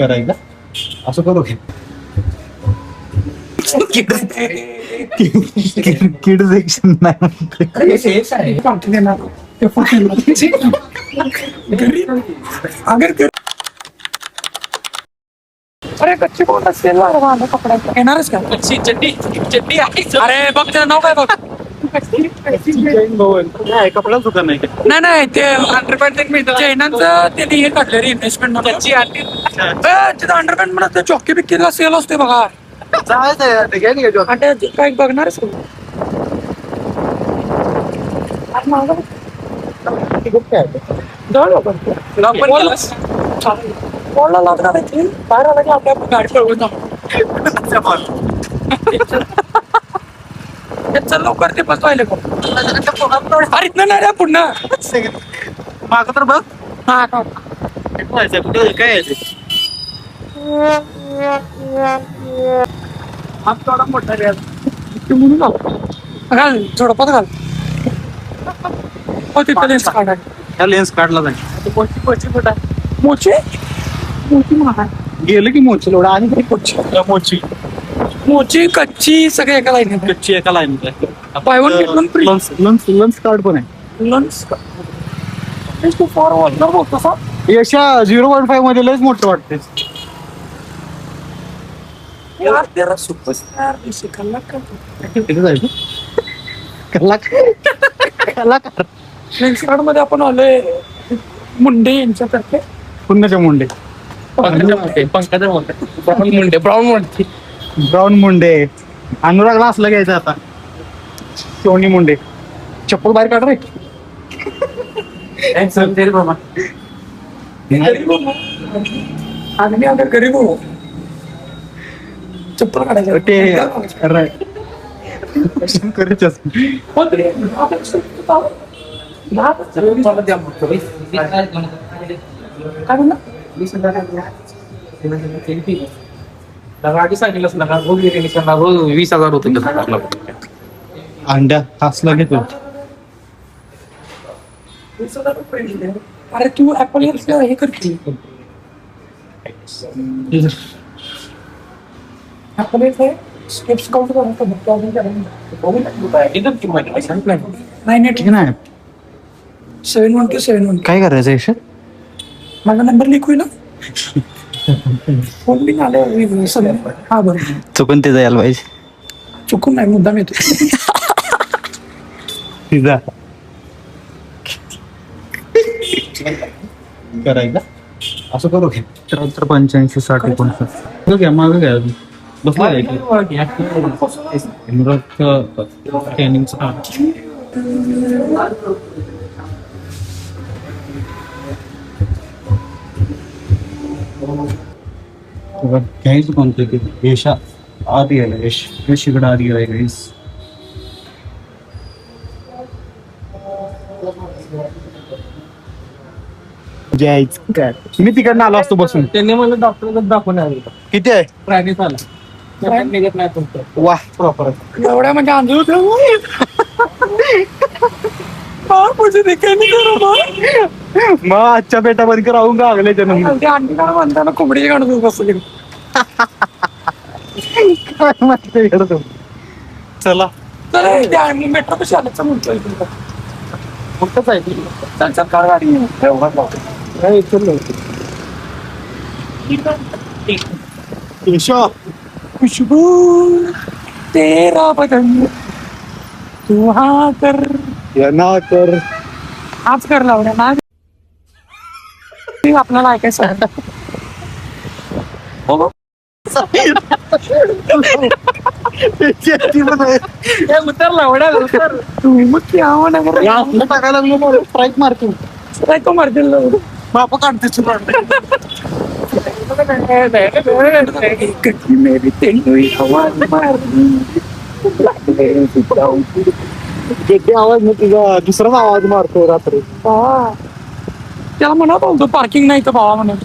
करायला असं करू की किड सेक्शन नाही अरे कच्ची बोट असेल ना कपड्यात येणारच का कच्ची चड्डी चड्डी आहे अरे बघ त्याचं नाव काय बघ कपड्याच दुकान नाही नाही नाही ते अंडरपॅन्ट मिळतं जैनांचं त्यांनी हे काढलं रे इन्व्हेस्टमेंट कच्ची आटी तिथं अंडरपॅन्ट म्हणत चॉकी बिक्कीला सेल असते बघा आणि काय बघणारच कोणाला लागणार आहे बाहेर आला की आपल्या गाडी पळवून चल लवकर ते बस पाहिले अरे इथनं नाही रे पुन्हा माग तर बघ हा कुठे काय आहे हात थोडा मोठा रे म्हणून घाल झोडपात घाल हो तिथं लेन्स काढा ह्या लेन्स काढला जाईल मोची मोची महाग गेलं की मोची लोडा आणि मोची मोची कच्ची सगळे एका लाईन कच्ची एका line by one get one free lunch card पण आहे लंच फॉर वॉटर बघ तसा यशा 0.5 मध्ये लयच मोठं वाटते यार तेरा सुपरस्टार दिसे कलाकार तिथे जायचं कलाकार लेन्स कार्ड मध्ये आपण आलोय मुंडे यांच्यातर्फे पुन्हाच्या मुंडे ब्राऊन मुंडे अनुरागला असलं घ्यायचं आता सोनी मुंडे चप्पल बाहेर काढ रे आदमी अगर गरीब हो चप्पल काढायचं ते करायचं काय म्हणलं आधी सांगितलंच ना रोज 20,000 होते अंड्या हसला घेतो अरे तू ऍपल हे कर की ऍपल हे स्टेप्स काउंट ठीक आहे 71271 काय करायचं यश माझा नंबर लिख होईल फोन बिन आले सगळं हा बरोबर चुकून ते जायला पाहिजे चुकून नाही मुद्दाम येतो तिचा करायला असं करू घे 85 60 59 घ्या मागं घ्या बसला घ्यायचं कोणतं ते यशा आधी आहे यश इकडं आधी आहे गाईस घ्यायचं काय मी तिकडनं आलो असतो बसून त्यांनी मला डॉक्टर दाखवून किती आहे प्रायव्हेट आला निघत नाही तुमचं वा प्रॉपर एवढ्या म्हणजे आंधळ मग आजच्या बेटामध्ये राहून का आगले जन्म ते अंडी काढ म्हणताना कोंबडी काढतो बसले चला तर मेट्रो कशी आल्याचं म्हणतोय मोठंच आहे चल चल कार गाडी यशा खुशबू तेरा बदन तू हा कर ना कर आज कर लावण्या ना आपल्याला ऐकायचं हो तुम्ही मग की आव्हान टाकायला स्ट्राईक मारतो काय तो मारतील बापा काढते कधी मेरी तेंडुई आवाज मारली आवाज नाही तुझा दुसराच आवाज मारतो रात्री त्याला म्हणा बोलतो पार्किंग नाही तर भावा म्हणून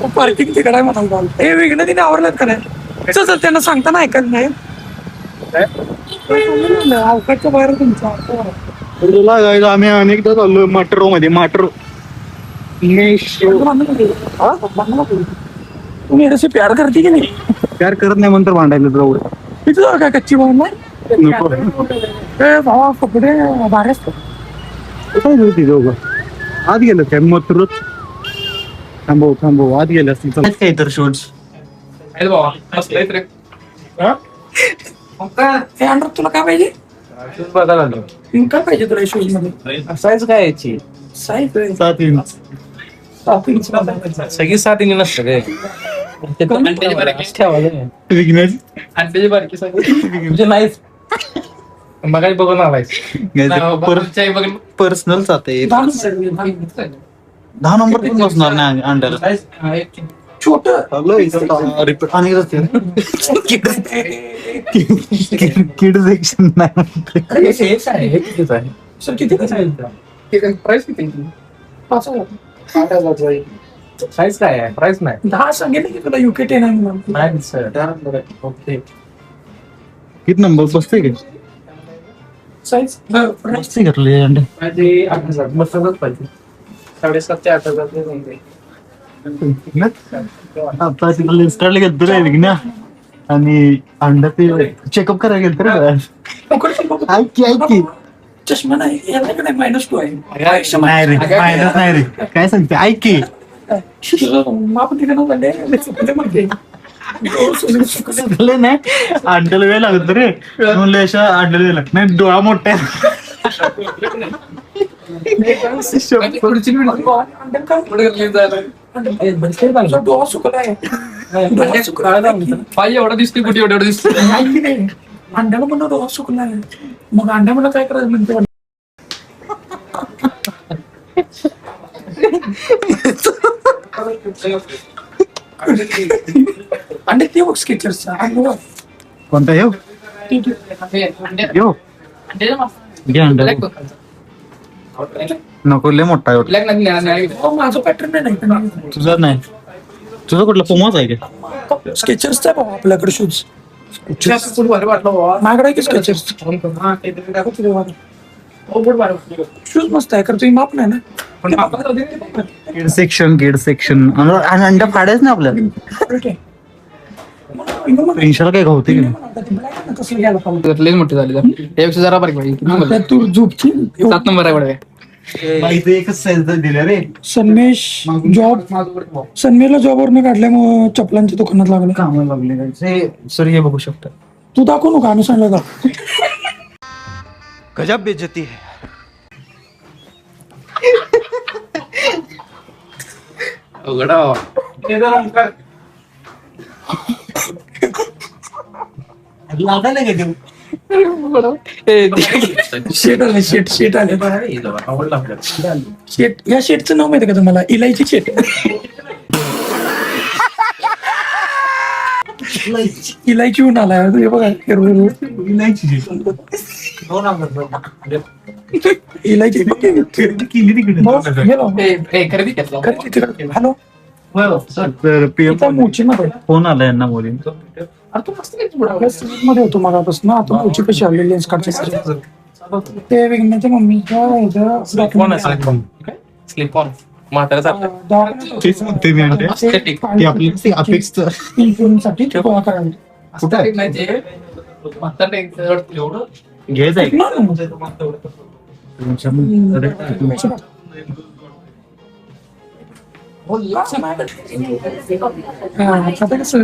पार्किंग तिकडे म्हणाल बोल हे वेगळं तिने आवडलं का नाही चल त्यांना सांगताना ऐकायला नाही अवकाशच्या बाहेर तुमचा तुला गायला आम्ही अनेकदा चाललोय मटरो मध्ये मटरो तुम्ही असे प्यार करते की नाही प्यार करत नाही म्हणून तर भांडायला जवळ तिथं काय कच्ची भाऊ नको भावा कपडे भारी असतात काय होती दोघं आत गेलं काय मटरोच थांबव आत गेले असतील चला. काय तर शूट्स आहे बाबा मस्त आहे रे. हे अंडर तुला काय पाहिजे बघायला आलो. काय पाहिजे तुला शूज मध्ये साईज काय याची साईज 7 इंच 7 इंच सगळी 7 इंच नसतं काय ठेवायला विघ्नेश अंड्याची बारकी म्हणजे नाहीच मग बघून आलायस पर्सनल जाते 10 नंबर पण बसणार नाही अंडर छोट रिपीट अनेक किड सेक्शन नाही सर किती प्राइस किती 5,000 साईज काय आहे प्राइस नाही 10 सांगितलं की तुला युके 10 आहे म्हणून नाही सर ओके किती नंबर बसते का साईज बसते घेतले अंडे माझे 8,000 मस्तच पाहिजे 7,500 ते 8,000 आता तिला लेन्स काढले गेलं रे विघ्ना आणि अंडा ते चेकअप करायला गेलं तर ऐकी चष्मा नाही याला का नाही -2 आहे नाही रे मायनस नाही रे काय सांगते ऐकी आपण तिकडे म्हणते चुकले नाही अंड्याला वेळ लागत रे म्हणलं अशा अंड्याला वेळ लागत नाही डोळा मोठा आहे डोळा सुकलाय पाहिजे एवढा दिसते कुठे एवढं दिसते अंड्याला म्हणून डोळा सुकलाय मग अंड्या मला काय करायचं म्हणते अंडे ते बघ स्केचर्सचा कोणता येऊ येऊ घे अंडा नको लय मोठा आहे माझं पॅटर्न नाही तुझा नाही तुझा कुठला पोमाच आहे का स्केचर्सचा आहे बाबा आपल्याकडे शूज माझ्याकडे की स्केचर्स शूज मस्त आहे कारण तुम्ही माप नाही ना गेड सेक्शन आणि अंडा फाडायच ना आपल्याला तीनशेला काय घावते की नाही लई मोठी झाली त्यापेक्षा जरा बारीक पाहिजे तू झोपची 7 नंबर आहे बडवे एकच साईज दिल्या रे सन्मेश सन्मेशला जॉबवरनं काढल्यामुळे चपलांच्या दुकानात लागलं कामाला लागले सर हे बघू शकता तू दाखवू नका आम्ही सांगलं का गजब बेइज्जती है लागायला का देऊ शेट आले शेट आले शेट या शेटचं नाव माहिती का तुम्हाला इलायची शेट इलायची होऊन आलाय हे बघा इलायची हॅलो तर पीएम मोची मध्ये फोन आला यांना मोदी मध्ये होतो मगापासून आता मोची कशी आली लेन्स काढच्या ते विघ्नाच्या मम्मीच्या स्लिप ऑन म्हाताऱ्याचा तेच म्हणते मी ते आपली अपेक्षा साठी गोळा करायला कुठे घ्यायचं आहे आता कसं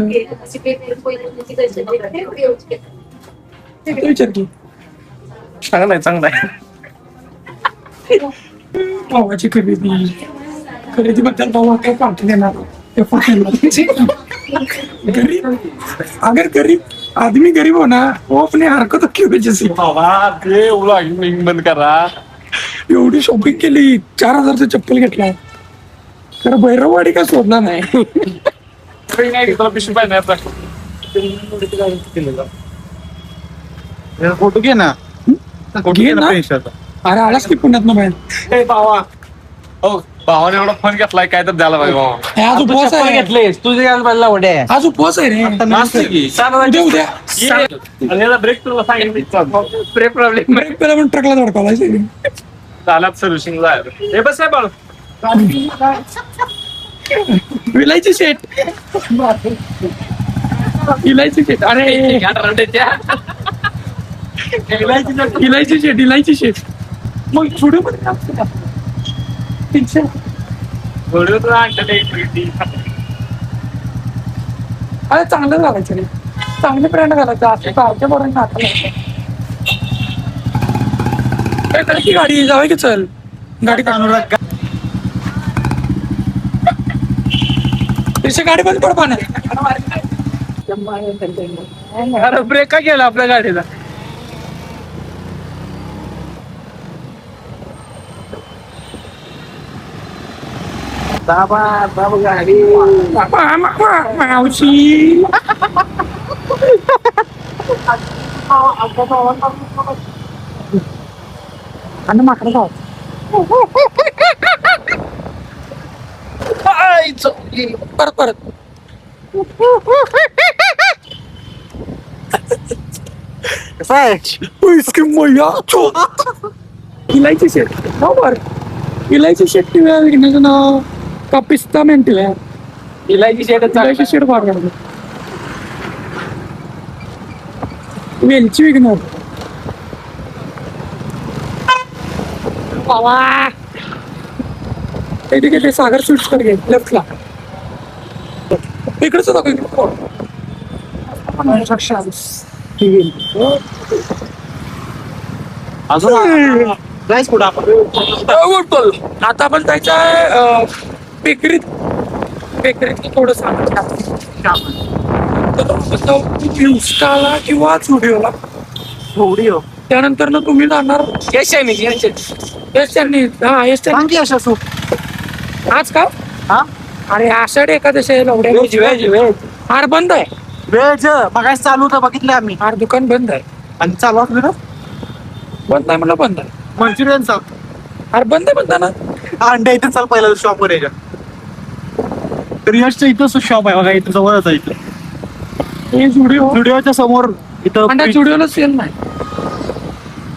विचार की चांगला आहे चांगला आहे भावाची खरेदी बद्दल भावा काय पाठी देणार गरीब अगर गरीब आदमी गरीब हो ना वो अपने हरकत की वजह से बंद करा एवढी शॉपिंग केली 4,000चं चप्पल घेतला तर भैरववाडी का सोडला नाही फोटो घे ना घे ना. अरे आलास की पुण्यात ना बाहेर भावाने एवढा फोन घेतलाय काय तर झाला पाहिजे आज उपवास आहे घेतलेस तुझे पाहिजे आज उपवास आहे रे उद्या ब्रेक तुला सांगितलं ब्रेक प्रॉब्लेम ब्रेक पेला पण ट्रकला धडकावला झाला सर्व्हिसिंग हे बस आहे बाळ विलायची शेट इलायची शेट अरे इलायची शेट मग व्हिडिओ मध्ये काय असतं का? 300 अरे चांगलं घालायचं रे चांगले ब्रँड घालायचं असं कारच्या बरोबर नाका की गाडी जाऊया की चल गाडी तिची गाडी बंद पड पाण्यात अरे ब्रेक का केला आपल्या गाडीला गाडी मावशी आणि माकडं जाऊ परत परत कसं आहे इसकी मैया इलायची शेट बरोबर इलायची शेट टीव्ही विकण्याचं नाव का पिस्ता मेन टीव्ही इलायची शेड इलायची शेट फार काढतो वेलची विकणार बाबा ठीक आहे ते सागर स्वीट्स कर घे लेफ्टला इकडेच होता अजून जायच कुठं आपण आता आपण जायचं आहे बेकरीत थोडं इंस्टाला किंवा स्टुडिओला व्हिडिओ त्यानंतर ना तुम्ही जाणार यश त्यांनी सांग की अशा सूप आज का हा अरे आषाढी एकादशी आहे लवड्या हार बंद आहे वेज बघायला चालू होतं बघितलं आम्ही हार दुकान बंद आहे आणि चालू असलं ना बंद आहे म्हणलं बंद आहे मंचुरियन चाल हार बंद आहे म्हणता ना अंड्या इथं चाल पहिला शॉप वर यायच्या तर यशच्या इथं शॉप आहे बघा इथं जवळच आहे इथं हे स्टुडिओ व्हिडिओच्या समोर इथं अंड्या स्टुडिओला सेल नाही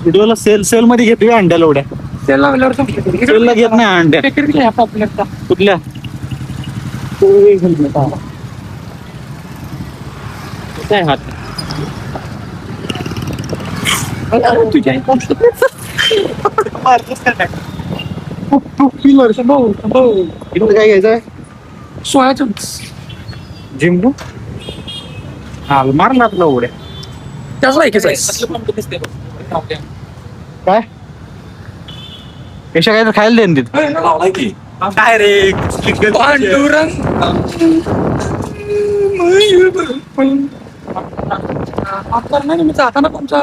व्हिडिओला सेल मध्ये घेतोय अंड्या लोड्या सेल लागल्यावर सेलला घेत नाही अंड्या बेकरीतल्या पॉप्युलरचा कुठल्या काय हात तुझ्या इथं काय घ्यायचंय सोया चंक्स जिम हाल मारला तुला उड्या त्याच लायकीच आहे काय पेशा काय तर खायला देईन तिथं लावलाय की काय रे पांडुरंग नाही मी जाताना तुमचा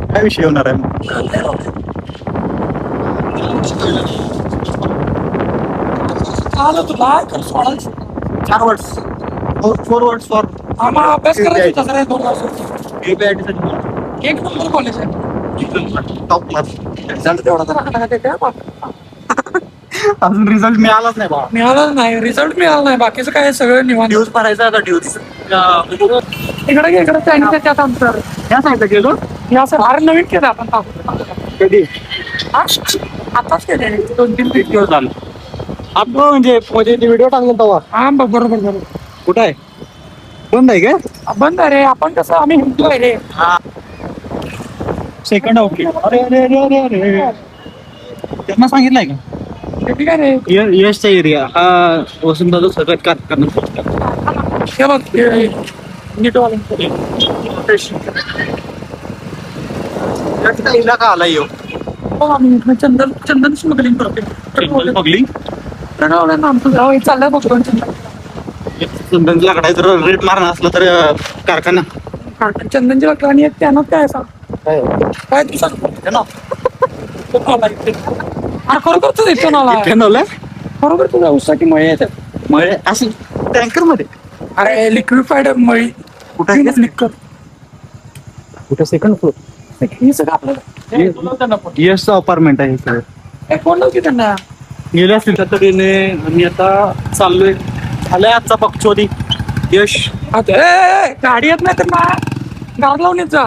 काय विषय होणार आहे मग? आलं तुला सोडायचं 4 वर्ड्स 4 वर्ड्स फॉर आम्हाला अभ्यास करायचा होता रे 2 वर्ष एक नंबर कॉलेज आहे टॉप क्लास रिझल्ट तेवढा तर राखला का त्या अजून रिझल्ट मिळालाच नाही बाबा मिळाला नाही रिझल्ट मिळाला नाही बाकीचं काय सगळं निवांत ड्यूज भरायचा आता ड्यूज इकडे चायनीच्या त्यात अंतर क्या सांगितलं गेलो हे असं फार नवीन केलं आपण कधी आताच केले 2-3 दिवस झालं आपण म्हणजे व्हिडिओ टाकला तेव्हा हा बरोबर कुठं आहे बंद आहे काय बंद आहे रे आपण कसं आम्ही हिंदू आहे रे सेकंड ओके अरे अरे अरे अरे अरे त्यांना सांगितलंय का ठीक आहे रे यशचा एरिया हा वसंतदादा सगळ्यात करणार हे बघ का आला येऊ आम्ही चंदन स्मगलिंग करतो पगली आमचं गाव चाललंय बघतो चंदन लाकडाय तर रेट मारणं असलं तर कारखाना चंदनची लाकडं आणि त्यानं काय सांग काय तू सांग खरोखरच येतो नाला फेनवलंय खरोखर तुझ्या उसाची मळी येतात मळे असं टँकर मध्ये अरे लिक्विफाईड मळी कुठे लिक्कर कुठे सेकंड फ्लोर हे सगळं आपल्याला यशचं अपार्टमेंट आहे हे सगळं फोन लाव की त्यांना गेले असतील तरीने आम्ही आता चाललोय झालंय आजचा पक्षोदी यश आता गाडी येत नाही तर ना गाड लावून येत जा.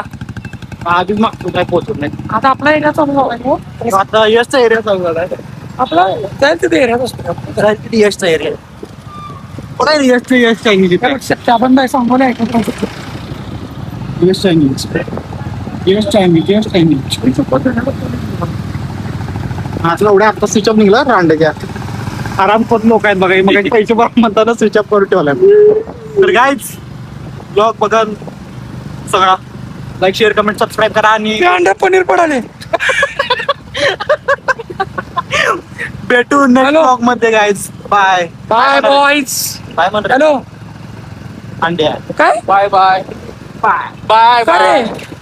आधीच मागतो काय पोहोचत नाही. आता आपला एरिया चालू झालाय हो. आता यशचा एरिया चालू झालाय. आपला जाईल तिथे एरियाच असतो. यशचा एरिया कोण आहे यश चायनीज त्या पण नाही सांगू नाही ऐकत. यश चायनीज आता एवढ्या आता स्विच ऑफ निघला रांड्याच्या आराम करत लोक आहेत बघा मग पैसे म्हणताना स्विच ऑफ करून ठेवला. तर गाईज ब्लॉग बघा सगळा लाईक शेअर कमेंट सबस्क्राईब करा आणि अंडा पनीर पडाले. भेटू नेक्स्ट Hello. ब्लॉग मध्ये guys bye bye boys. Bye म्हणत हॅलो अंड्या काय बाय बाय बाय बाय काय बाय रे?